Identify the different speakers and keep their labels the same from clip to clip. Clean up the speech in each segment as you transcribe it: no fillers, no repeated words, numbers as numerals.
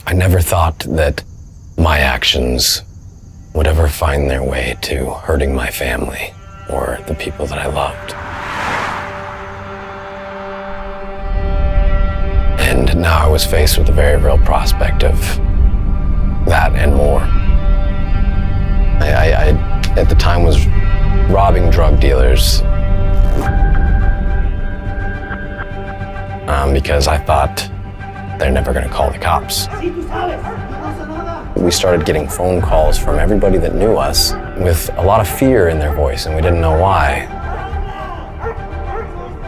Speaker 1: I never thought that my actions would ever find their way to hurting my family or the people that I loved. And now I was faced with the very real prospect of that and more. I at the time was robbing drug dealers because I thought they're never going to call the cops. We started getting phone calls from everybody that knew us with a lot of fear in their voice, and we didn't know why.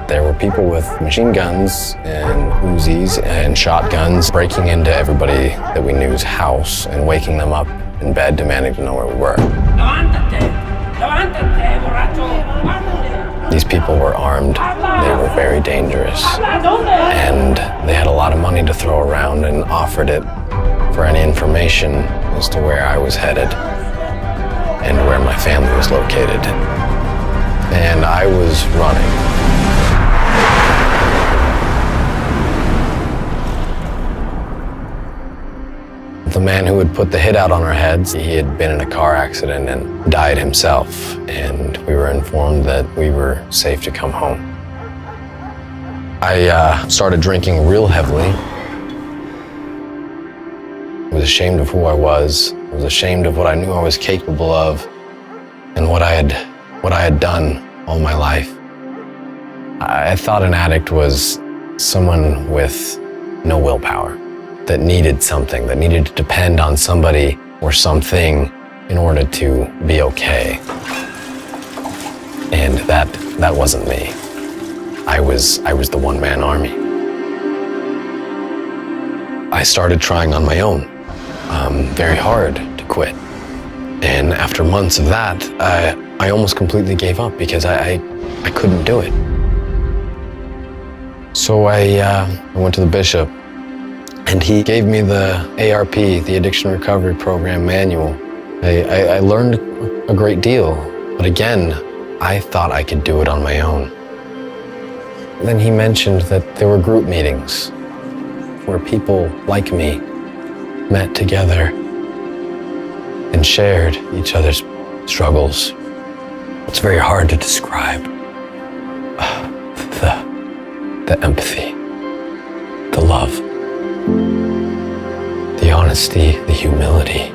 Speaker 1: There were people with machine guns and Uzis and shotguns breaking into everybody that we knew's house and waking them up in bed demanding to know where we were. These people were armed, they were very dangerous, and they had a lot of money to throw around and offered it for any information as to where I was headed and where my family was located. And I was running. The man who had put the hit out on our heads, he had been in a car accident and died himself, and we were informed that we were safe to come home. I started drinking real heavily. I was ashamed of who I was ashamed of what I knew I was capable of and what I had done all my life. I thought an addict was someone with no willpower, that needed something, that needed to depend on somebody or something in order to be okay. And that wasn't me. I was the one-man army. I started trying on my own, very hard to quit. And after months of that, I almost completely gave up because I couldn't do it. So I went to the bishop, and he gave me the ARP, the Addiction Recovery Program manual. I learned a great deal, but again, I thought I could do it on my own. Then he mentioned that there were group meetings where people like me met together and shared each other's struggles. It's very hard to describe. The empathy, the love, the honesty, the humility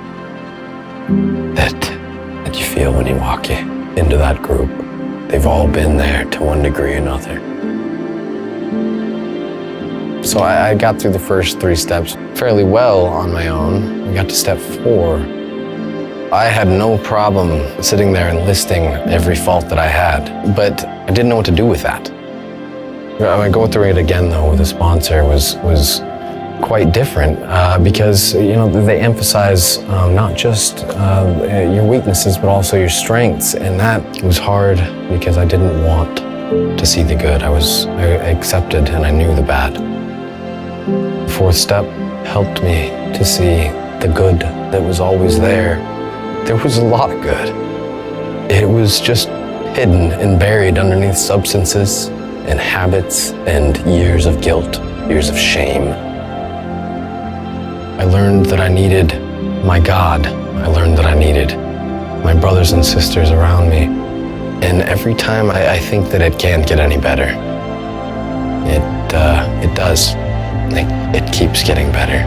Speaker 1: that you feel when you walk into that group. They've all been there to one degree or another. So I got through the first 3 steps fairly well on my own. We got to step 4. I had no problem sitting there and listing every fault that I had, but I didn't know what to do with that. Going through it again though with a sponsor was quite different because they emphasize not just your weaknesses but also your strengths, and that was hard because I didn't want to see the good. I accepted and I knew the bad. The 4th step helped me to see the good that was always there. There was a lot of good. It was just hidden and buried underneath substances and habits and years of guilt, years of shame. I learned that I needed my God. I learned that I needed my brothers and sisters around me. And every time I think that it can't get any better. It does. It keeps getting better.